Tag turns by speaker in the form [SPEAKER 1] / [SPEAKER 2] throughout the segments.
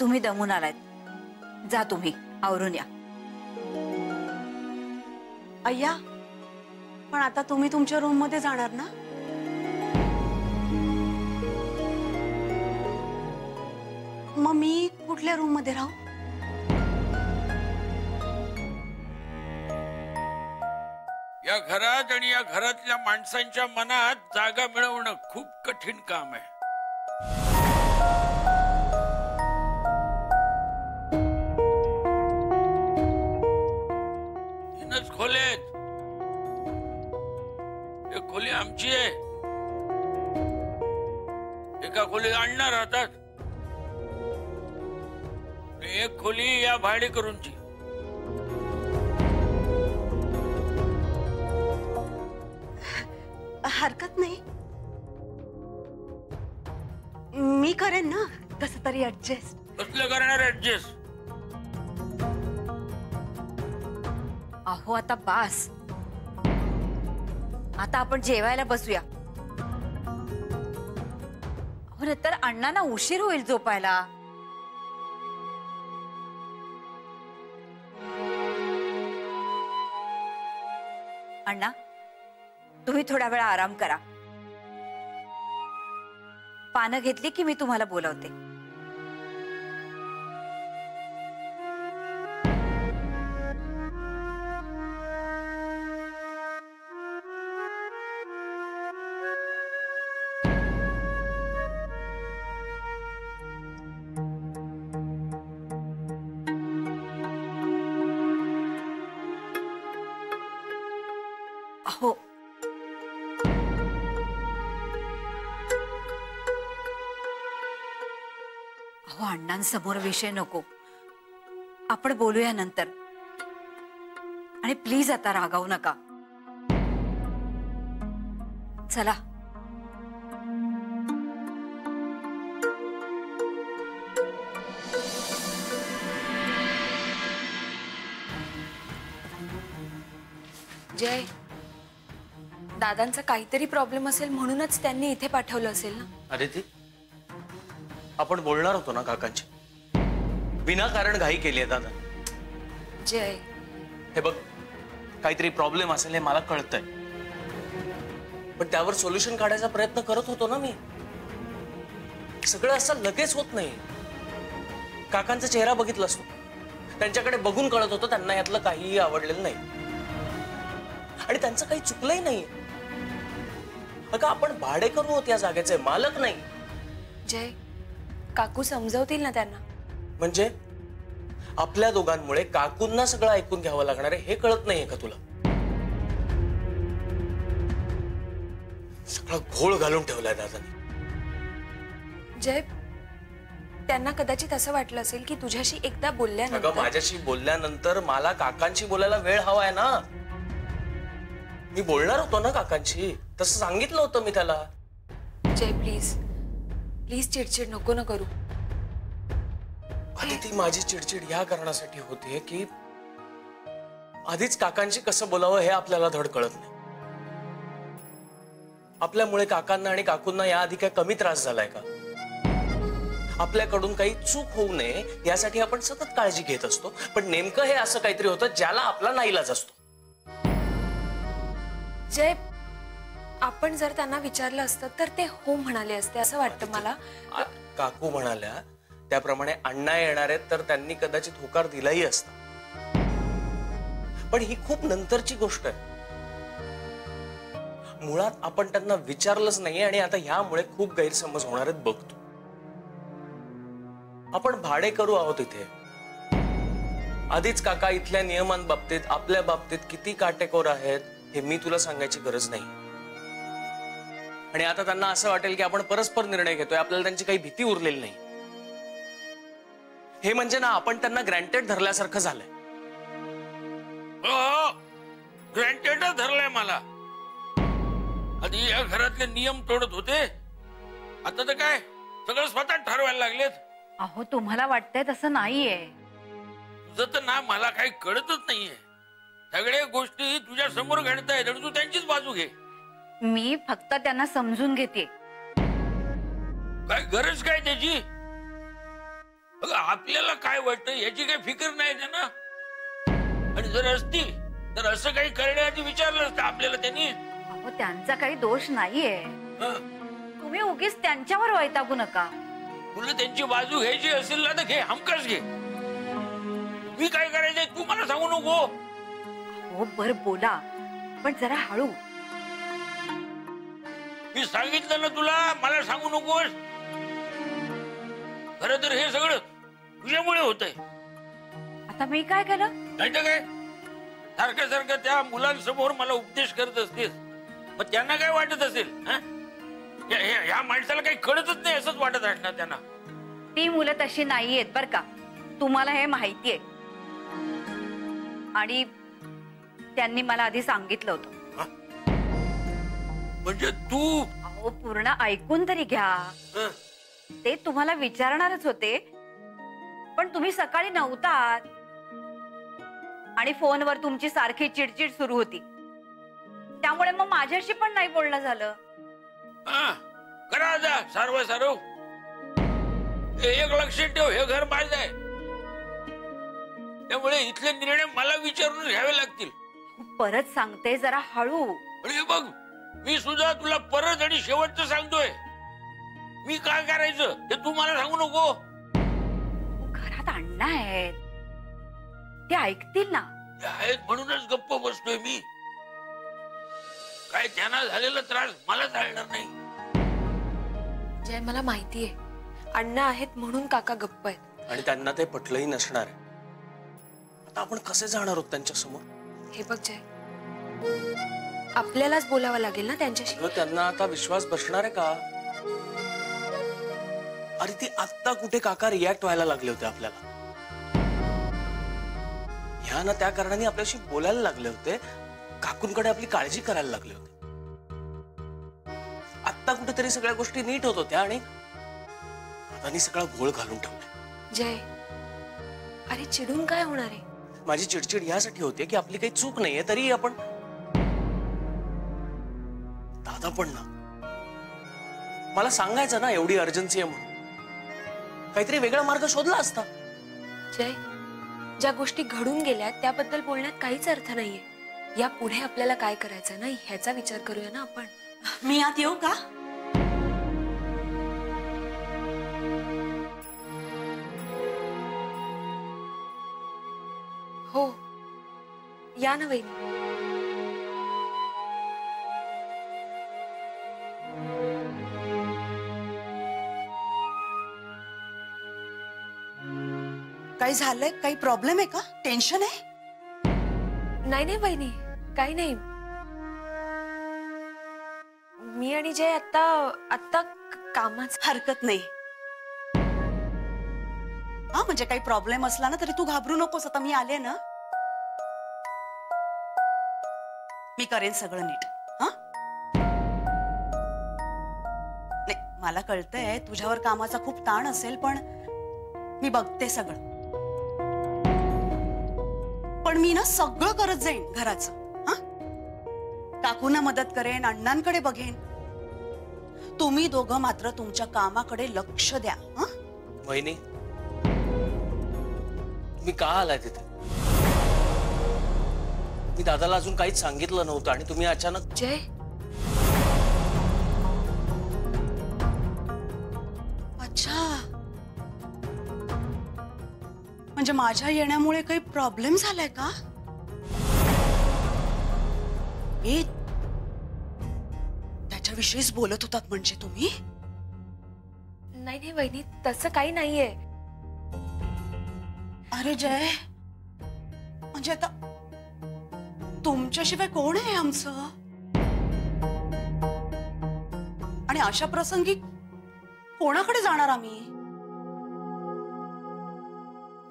[SPEAKER 1] तुम्ही दमून आलात, जा तुम्ही आवरून या.
[SPEAKER 2] अय्या, पण आता तुम्ही तुमच्या रूम मध्ये जाणार ना? मग मी कुठल्या रूम मध्ये राहू?
[SPEAKER 3] या घरात आणि या घरातल्या माणसांच्या मनात जागा मिळवणं खूप कठीण काम आहे. तीनच खोल्या आहेत. एक खोली आमची आहे, एका खोलीत अण्णा राहतात, एक खोली या भाडेकरूंची.
[SPEAKER 2] हरकत नाही, मी करेन ना कसं तरी ऍडजस्ट.
[SPEAKER 3] कसलं करणार ऍडजस्ट?
[SPEAKER 1] अहो आता बास, आता आपण जेवायला बसूया. अहो नंतर अण्णांना उशीर होईल झोपायला. अण्णा, तुम्ही थोडा वेळ आराम करा. पानं घेतली की मी तुम्हाला बोलवते. अहो अहो अण्णांसमोर विषय नको, आपण बोलूया नंतर. आणि प्लीज आता रागावू नका. चला.
[SPEAKER 4] जय, दादांचा काहीतरी प्रॉब्लेम असेल म्हणूनच त्यांनी इथे पाठवलं असेल ना.
[SPEAKER 5] अरे ती आपण बोलणार होतो ना काकांची, विनाकारण घाई केली आहे दादा.
[SPEAKER 4] जय,
[SPEAKER 5] हे बघ, काहीतरी प्रॉब्लेम असेल हे मला कळतंय, पण त्यावर सोल्युशन काढायचा प्रयत्न करत होतो ना मी. सगळं असं लगेच होत नाही. काकांचा चेहरा बघितला असतो, त्यांच्याकडे बघून कळत होतं त्यांना यातलं काहीही आवडलेलं नाही आणि त्यांचं काही चुकलंही नाही. अगं आपण भाडेकरू आहोत या जागेचे, मालक नाही.
[SPEAKER 4] जय, काकू समजवतील ना त्यांना.
[SPEAKER 5] म्हणजे आपल्या दोघांमुळे काकूंना सगळं ऐकून घ्यावं लागणार आहे हे कळत नाहीये का तुला? सगळा घोळ घालून ठेवलाय दादाने.
[SPEAKER 4] जय, त्यांना कदाचित असं वाटलं असेल की तुझ्याशी एकदा बोलल्यानंतर.
[SPEAKER 5] अगं माझ्याशी बोलल्यानंतर मला काकांशी बोलायला वेळ हवाय ना. मी बोलणार होतो ना काकांशी, तसं सांगितलं होतं मी त्याला.
[SPEAKER 4] जय प्लीज प्लीज चिडचिड नको ना करू.
[SPEAKER 5] आधी ती माझी चिडचिड ह्या कारणासाठी होतीये की आधीच काकांशी कसं बोलावं हे आपल्याला धड कळत नाही. आपल्यामुळे काकांना आणि काकूंना याआधी काय कमी त्रास झालाय का? आपल्याकडून काही चूक होऊ नये यासाठी आपण सतत काळजी घेत असतो, पण नेमकं हे असं काहीतरी होतं ज्याला आपला नाईलाज असतो.
[SPEAKER 4] जय, आपण जर त्यांना विचारलं असतं तर ते हो म्हणाले असते असं वाटतं मला.
[SPEAKER 5] काकू म्हणाल्या त्याप्रमाणे अण्णा येणार आहेत तर त्यांनी कदाचित होकार दिलाही असता, पण ही खूप नंतरची गोष्ट आहे. मुळात आपण त्यांना विचारलंच नाहीये आणि आता ह्यामुळे खूप गैरसमज होणार आहेत बघतो. आपण भाडेकरू आहोत इथे. आधीच काका इथल्या नियमांबाबतीत आपल्या बाबतीत किती काटेकोर आहेत हे मी तुला सांगायची गरज नाही. आणि आता त्यांना असं वाटेल की आपण परस्पर निर्णय घेतोय, आपल्याला त्यांची काही भीती उरलेली नाही. हे म्हणजे ना आपण त्यांना ग्रँटेड धरल्यासारखं झालंय.
[SPEAKER 3] ग्रँटेडच धरलंय मला. आधी या घरातले नियम तोडत होते, आता तर काय सगळं स्वतः ठरवायला लागलेत.
[SPEAKER 1] अहो तुम्हाला वाटतंय तसं नाहीये.
[SPEAKER 3] तुझं तर ना मला काही कळतच नाहीये. सगळ्या गोष्टी तुझ्या समोर घडतायत आणि तू त्यांचीच बाजू घे.
[SPEAKER 1] मी फक्त त्यांना समजून घेते.
[SPEAKER 3] काय गरज काय त्याची? अगं आपल्याला काय वाटतं याची काही फिकर नाही त्यांना. आणि जर असती तर असं काही करण्याआधी विचारलं असतं आपल्याला त्यांनी.
[SPEAKER 1] अहो त्यांचा काही दोष नाहीये.
[SPEAKER 3] हं.
[SPEAKER 1] तुम्ही उगीच त्यांच्यावर वैतागू नका.
[SPEAKER 3] तुला त्यांची बाजू घ्यायची असेल ना तर घे, हमखास घे. मी काय करायचंय तू मला सांगू नको.
[SPEAKER 1] हो बर बोला, पण जरा हळू.
[SPEAKER 3] मी सांगितलं ना तुला, मला सांगू नकोस. खरं तर हे सगळं तुझ्यामुळे होतंय.
[SPEAKER 1] आता मी काय केलं?
[SPEAKER 3] नाही तर काय, सारखं सारखं त्या मुलांसमोर मला उपदेश करत असतेस. मग त्यांना काय वाटत असेल? हं? ह्या माणसाला काही कळतच नाही असंच वाटत असणार त्यांना.
[SPEAKER 1] ती मुलं तशी नाहीयेत बर का, तुम्हाला हे माहितीये. आणि त्यांनी मला आधी सांगितलं होतं.
[SPEAKER 3] म्हणजे तू
[SPEAKER 1] अहो पूर्ण ऐकून तरी घ्या.
[SPEAKER 3] हं,
[SPEAKER 1] ते तुम्हाला विचारणारच होते, पण तुम्ही सकाळी नव्हतात आणि फोनवर तुमची सारखी चिडचिड सुरू होती. त्यामुळे मग माझ्याशी पण नाही बोलणं झालं.
[SPEAKER 3] हं, करा जा सारवा सारव. एक लक्षात ठेव, हे घर माझं आहे. त्यामुळे इथले निर्णय मला विचारून घ्यावे लागतील.
[SPEAKER 1] परत सांगते, जरा हळू.
[SPEAKER 3] आणि हे बघ, मी सुद्धा तुला परत आणि शेवटचं सांगतोय, मी काय करायचं ते तू मला सांगू नको.
[SPEAKER 1] घरात अण्णा आहेत, ते ऐकतील ना.
[SPEAKER 3] ते आहेत म्हणूनच गप्प बसतोय मी. काय त्यांना झालेला त्रास मला चालणार नाही.
[SPEAKER 4] जय, मला माहितीये अण्णा आहेत म्हणून काका गप्प आहेत.
[SPEAKER 5] आणि त्यांना ते पटलंही नसणार आहे. आता आपण कसे जाणार आहोत त्यांच्या समोर?
[SPEAKER 4] हे बघ जय, आपल्यालाच बोलावं लागेल ना त्यांच्याशी.
[SPEAKER 5] अगं, त्यांना आता विश्वास बसणार आहे का? अरे ती आत्ता कुठे काका रिॲक्ट व्हायला लागले होते आपल्याला. ह्या ना त्या कारणाने आपल्याशी बोलायला लागले होते, काकूंकडे आपली काळजी करायला लागले होते. आत्ता कुठेतरी सगळ्या गोष्टी नीट होत होत्या आणि आता सगळा घोळ घालून ठेवलाय.
[SPEAKER 4] जय, अरे चिडून काय होणार आहे?
[SPEAKER 5] माझी चिडचिड यासाठी होते की आपली काही चूक नाहीये, तरी आपण दादा पण ना मला सांगायचं ना एवढी अर्जन्सी आहे म्हणून. काहीतरी वेगळा मार्ग शोधला असता.
[SPEAKER 4] जय, ज्या गोष्टी घडून गेल्या त्याबद्दल बोलण्यात काहीच अर्थ नाहीये. या पुढे आपल्याला काय करायचं ना ह्याचा विचार करूया ना आपण.
[SPEAKER 2] मी आत येऊ का?
[SPEAKER 4] हो, या ना वहिनी.
[SPEAKER 2] काही झालंय? काही प्रॉब्लेम आहे का? टेन्शन आहे?
[SPEAKER 4] नाही नाही वहिनी, काही नाही. मी आणि जय आता आता कामाच.
[SPEAKER 2] हरकत नाही. हा म्हणजे काही प्रॉब्लेम असला ना तरी तू घाबरू नकोस. आता मी आले ना, मी करेन सगळं नीट. हा नाही, मला कळतंय तुझ्यावर कामाचा खूप ताण असेल, पण मी बघते सगळं. पण मी ना सगळं करत जाईन घराचं. हा, काकूंना मदत करेन, अण्णांकडे बघेन. तुम्ही दोघं मात्र तुमच्या कामाकडे लक्ष द्या. हा
[SPEAKER 5] वहिनी, मी का आलाय तिथे? मी दादाला अजून काहीच सांगितलं नव्हतं आणि तुम्ही अचानक.
[SPEAKER 4] जय,
[SPEAKER 2] अच्छा, म्हणजे माझ्या येण्यामुळे काही प्रॉब्लेम झालाय का? ए, त्याच्याविषयीच बोलत होतात म्हणजे तुम्ही?
[SPEAKER 4] नाही नाही वहिनी, तसं काही नाहीये.
[SPEAKER 2] अरे जय, म्हणजे आता तुमच्याशिवाय कोण आहे आमचं? आणि अशा प्रसंगी कोणाकडे जाणार आम्ही?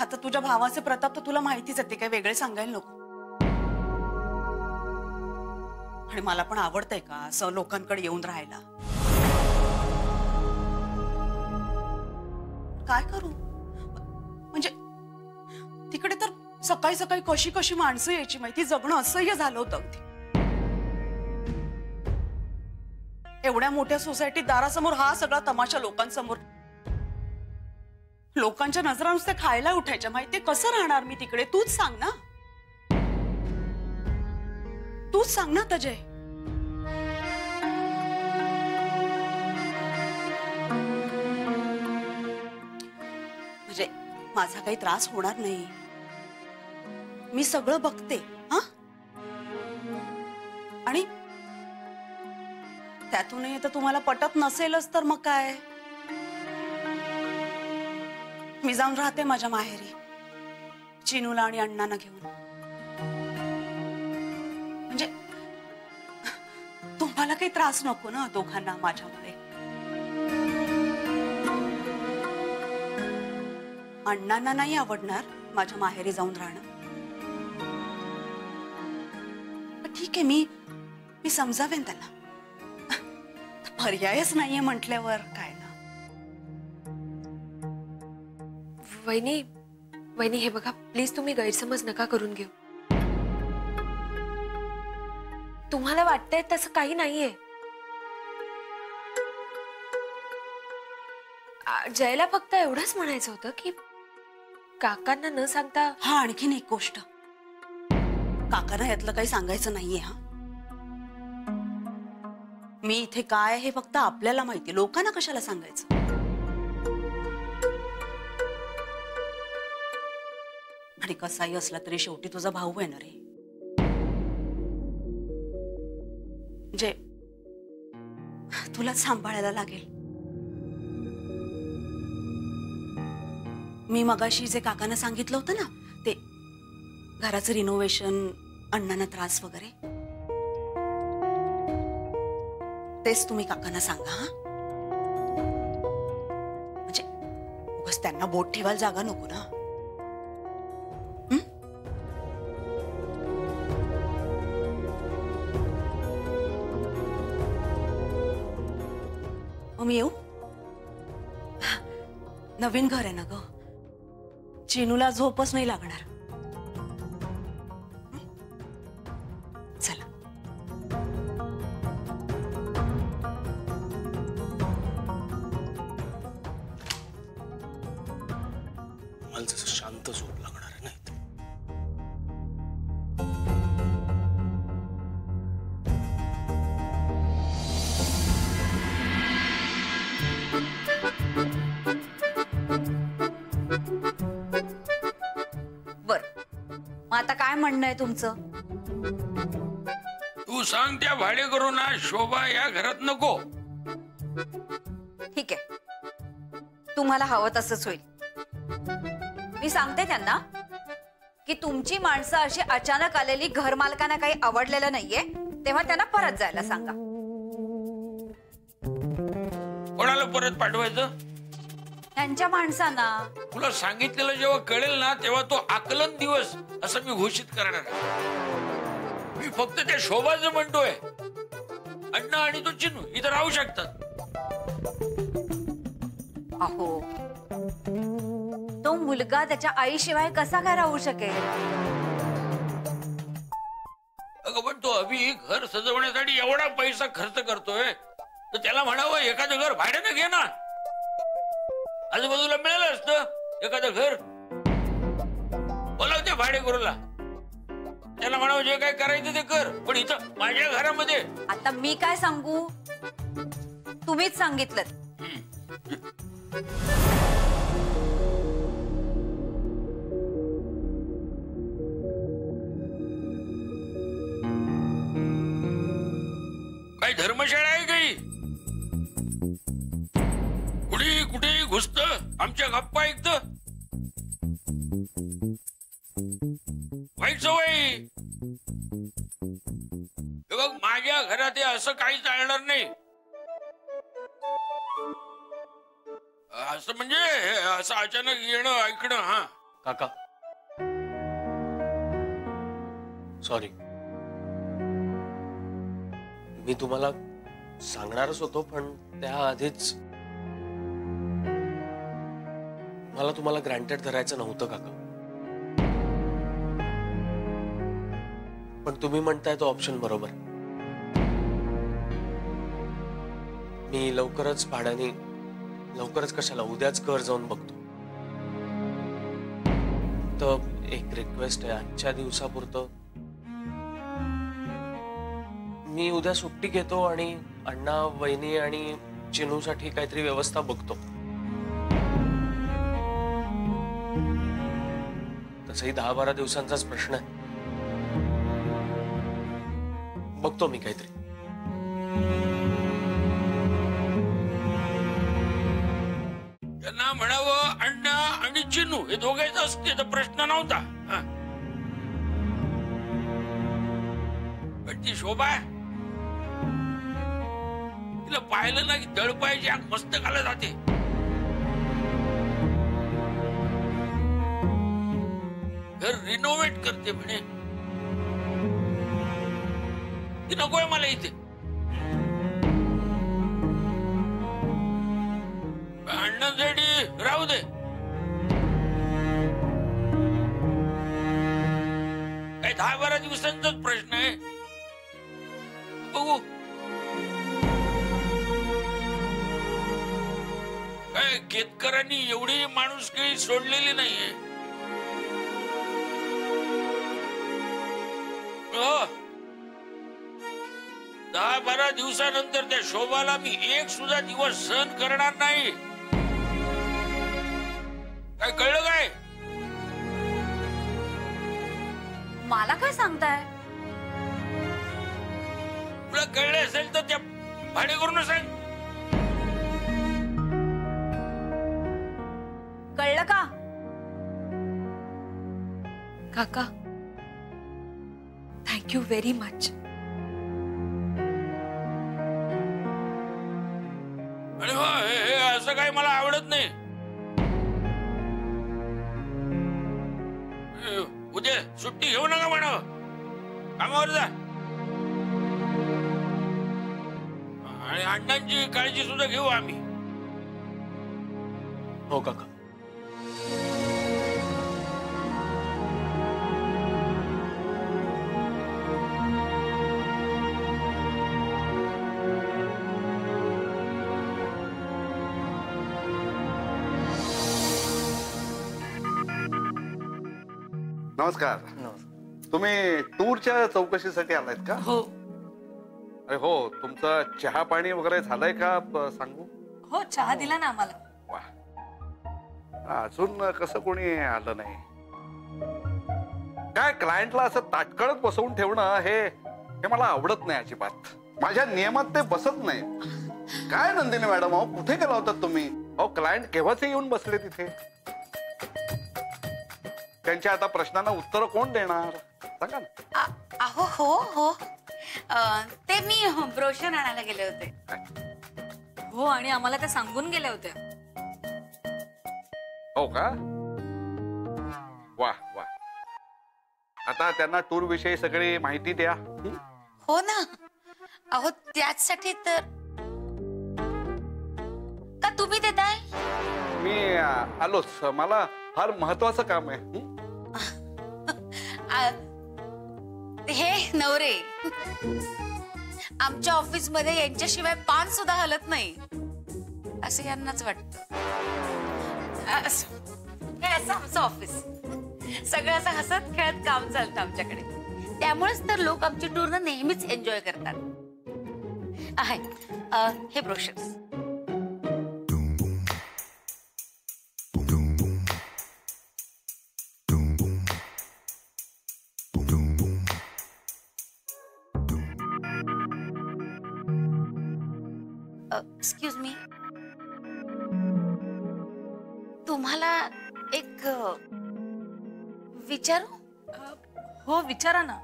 [SPEAKER 2] आता तुझ्या भावाचे प्रताप तर तुला माहितीच आहे, ते काही वेगळे सांगायला नको. आणि मला पण आवडतंय का असं लोकांकडे येऊन राहायला? काय करू म्हणजे तिकडे तर सकाळी सकाळी कशी कशी माणसं यायची माहिती, जगणं असह्य झालं होतं अगदी. एवढ्या मोठ्या सोसायटीत दारासमोर हा सगळा तमाशा लोकांसमोर. लोकांच्या नजरा नुसत्या खायला उठायच्या माहितीये. कसं राहणार मी तिकडे? तूच सांग ना. तूच सांग ना तजय. म्हणजे माझा काही त्रास होणार नाही. मी सगळं बघते. हा, आणि त्यातूनही आता तुम्हाला पटत नसेलच तर मग काय, मी जाऊन राहते माझ्या माहेरी चिनूला आणि अण्णांना घेऊन. म्हणजे तुम्हाला काही त्रास नको ना दोघांना माझ्यामुळे. अण्णांना नाही आवडणार माझ्या माहेरी जाऊन राहणं. ठीक आहे, मी समजावेन त्यांना. पर्यायच नाहीये म्हटल्यावर काय ना.
[SPEAKER 4] वहिनी वहिनी हे बघा, प्लीज तुम्ही गैरसमज नका करून घेऊ. तुम्हाला वाटतंय तसं काही नाहीये. जयला फक्त एवढंच म्हणायचं होतं की काकांना न सांगता.
[SPEAKER 2] हा, आणखीन एक गोष्ट, काकांना यातलं काही सांगायचं नाहीये. हा, मी इथे काय हे फक्त आपल्याला माहिती, लोकांना कशाला सांगायचं. आणि कसाही असला तरी शेवटी तुझा भाऊ आहे ना रे. म्हणजे तुलाच सांभाळायला लागेल. मी मगाशी जे काकांना सांगितलं होतं ना, ते घराचं रिनोव्हेशन, अण्णांना त्रास वगैरे, तेच तुम्ही काकांना सांगा. हा, म्हणजे उगाच त्यांना बोट ठेवायला जागा नको ना. मी येऊ? नवीन घर आहे ना ग, चिनूला झोपच नाही लागणार. चला.
[SPEAKER 5] मला जसं शांत झोप लागणार आहे ना इथे.
[SPEAKER 1] बर, मग आता काय म्हणणं आहे तुमचं?
[SPEAKER 3] तू सांग त्या भाडेकरूंना शोभा या घरात नको.
[SPEAKER 1] ठीक आहे, तुम्हाला हवं तसंच होईल. मी सांगते त्यांना की तुमची माणसं अशी अचानक आलेली घर मालकांना काही आवडलेलं नाहीये, तेव्हा त्यांना परत जायला सांगा.
[SPEAKER 3] कोणाला परत पाठवायचं?
[SPEAKER 1] त्यांच्या माणसांना.
[SPEAKER 3] तुला सांगितलेलं जेव्हा कळेल ना, तेव्हा तो आकलन दिवस असं मी घोषित करणार आहे. मी फक्त त्या शोभाचं म्हणतोय. अण्णा आणि तो चिनू इथं राहू शकतात.
[SPEAKER 1] अहो, तो मुलगा त्याच्या आईशिवाय कसा काय राहू शकेल?
[SPEAKER 3] अगं पण तो अभि घर सजवण्यासाठी एवढा पैसा खर्च करतोय, तर त्याला म्हणावं एखादं घर भाड्यानं घे ना. आजूबाजूला मिळालं असतं एखादं घर. बोलाव त्या भाडेकरूला, त्याला म्हणावं जे काय करायचं ते कर, पण इथं माझ्या घरामध्ये.
[SPEAKER 1] आता मी काय सांगू? तुम्हीच सांगितलं.
[SPEAKER 3] काय धर्मशाळा आहे काही? कुठेही घुसत, आमच्या गप्पा ऐकत. वाईट सवय. बघ, माझ्या घरात हे असं काही चालणार नाही. असं म्हणजे असं अचानक येणं ऐकणं. हा
[SPEAKER 5] काका, सॉरी. मी तुम्हाला सांगणारच होतो, पण त्याआधीच मला तुम्हाला ग्रँटेड धरायचं नव्हतं काका. पण तुम्ही म्हणताय तो ऑप्शन बरोबर. मी लवकरच भाड्याने, लवकरच कशाला, उद्याच घर जाऊन बघतो. फक्त एक रिक्वेस्ट आहे, आजच्या दिवसापुरतं मी उद्या सुट्टी घेतो आणि अण्णा, वहिनी आणि चिनूसाठी काहीतरी व्यवस्था बघतो. तसंही 10-12 दिवसांचाच प्रश्न आहे. बघतो मी काहीतरी.
[SPEAKER 3] त्यांना म्हणावं अण्णा आणि चिनू हे दोघेच असते तर प्रश्न नव्हता. हा. पण ती शोभा तिला पाहिलं ना की दळपायची आग मस्त घालत जाते. घर रिनोव्हेट करते म्हणे. ती नकोय मला इथे. अण्णांसाठी राहू दे. काही 10-12 दिवसांचाच प्रश्न आहे. बघू काय केतकरांनी एवढी माणुसकी सोडलेली नाहीये. हो, 10-12 दिवसानंतर त्या शोभाला मी एक सुद्धा दिवस सहन करणार नाही. काय कळलं काय?
[SPEAKER 1] मला काय सांगताय?
[SPEAKER 3] तुला कळलं असेल तर त्या भाडे करून सांग.
[SPEAKER 1] कळलं का?
[SPEAKER 4] काका, थँक्यू व्हेरी मच.
[SPEAKER 3] आणि हो, हे असं काही मला आवडत नाही. उद्या सुट्टी घेऊ नका म्हणा. कामावर जा. आणि अण्णांची काळजी सुद्धा घेऊ आम्ही.
[SPEAKER 5] हो काका.
[SPEAKER 6] नमस्कार. तुम्ही टूरच्या चौकशीसाठी आलायत का?
[SPEAKER 7] हो
[SPEAKER 6] अरे हो, तुमचं चहा पाणी वगैरे झालंय का? सांगू?
[SPEAKER 7] हो, चहा दिला ना आम्हाला.
[SPEAKER 6] वा, अजून कसं कोणी आलं नाही. काय क्लायंटला असं ताटकळत बसवून ठेवणं हे मला आवडत नाही अजिबात. माझ्या नियमात ते बसत नाही. काय नंदिनी मॅडम, अहो कुठे गेला होतात तुम्ही? अहो क्लायंट केव्हाच येऊन बसले तिथे. त्यांच्या आता प्रश्नांना उत्तर कोण देणार सांगा ना.
[SPEAKER 2] अहो हो हो, ते मी ब्रोशर आणायला गेले होते.
[SPEAKER 7] हो, आणि आम्हाला त्या सांगून गेल्या होत्या.
[SPEAKER 6] हो का? वा वा. आता त्यांना टूर विषयी सगळी माहिती द्या.
[SPEAKER 2] हो ना. अहो त्याचसाठी तर का तुम्ही देताय?
[SPEAKER 6] मी आलोच. मला फार महत्वाचं काम आहे.
[SPEAKER 2] हे नवरे, आमच्या ऑफिस मध्ये यांच्याशिवाय पान सुद्धा हलत नाही असं यांनाच वाटत. हे असं आमचं ऑफिस. सगळं असं हसत खेळत काम चालतं आमच्याकडे. त्यामुळेच तर लोक आमची टूर नेहमीच एन्जॉय करतात. आहे हे ब्रोशर्स. एक्सक्यूज मी, तुम्हाला एक विचारू?
[SPEAKER 7] हो, विचारा ना.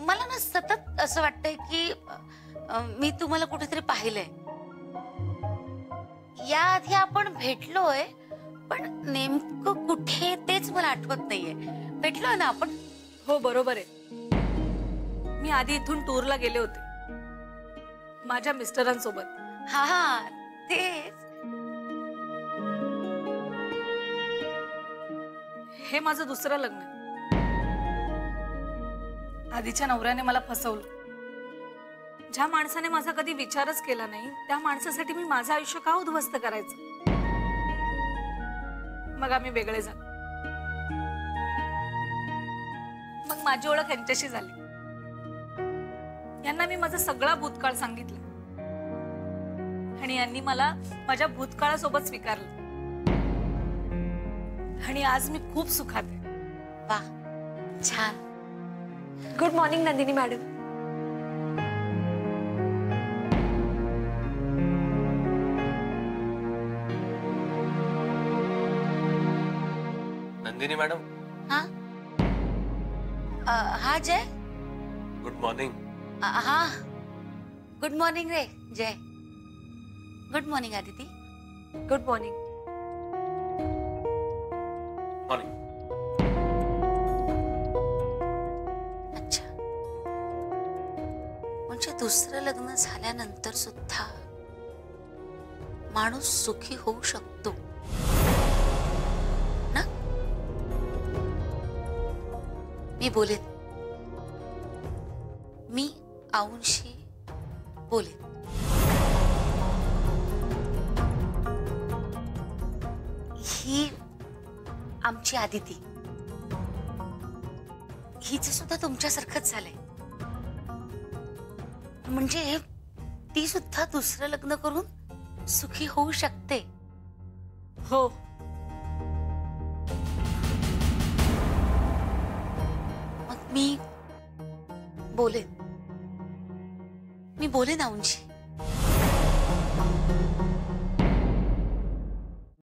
[SPEAKER 2] मला ना सतत असं वाटतंय की मी तुम्हाला कुठेतरी पाहिलंय. याआधी आपण भेटलोय, पण नेमकं कुठे तेच मला आठवत नाहीये. भेटलोय ना आपण?
[SPEAKER 7] हो, बरोबर आहे. मी आधी इथून टूरला गेले होते माझ्या मिस्टरांसोबत.
[SPEAKER 2] हा हा, तेच.
[SPEAKER 7] हे माझं दुसरं लग्न आहे. आधीच्या नवऱ्याने मला फसवलं. ज्या माणसाने माझा कधी विचारच केला नाही, त्या माणसासाठी मी माझं आयुष्य का उद्ध्वस्त करायचं? मग आम्ही वेगळे झालो. माझी ओळख यांच्याशी झाली. यांना मी माझा सगळा भूतकाळ सांगितलं आणि यांनी मला माझ्या भूतकाळासोबत स्वीकारलं आणि आज मी खूप सुखात आहे.
[SPEAKER 2] वा, छान.
[SPEAKER 4] Good morning Nandini madam.
[SPEAKER 5] Nandini madam,
[SPEAKER 2] हा हा जय.
[SPEAKER 5] Good morning.
[SPEAKER 2] हा, गुड मॉर्निंग रे Jay. Good morning Aditi.
[SPEAKER 4] Good morning.
[SPEAKER 5] Morning.
[SPEAKER 2] अच्छा, म्हणजे दुसरं लग्न झाल्यानंतर सुद्धा माणूस सुखी होऊ शकतो ना? मी बोलेन, मी आऊंशी बोलेन. ही आमची आदिती, हिच सुद्धा तुमच्यासारखंच झालंय. म्हणजे ती सुद्धा दुसरं लग्न करून सुखी होऊ शकते.
[SPEAKER 7] हो,
[SPEAKER 2] मग मी बोलेन आऊंशी.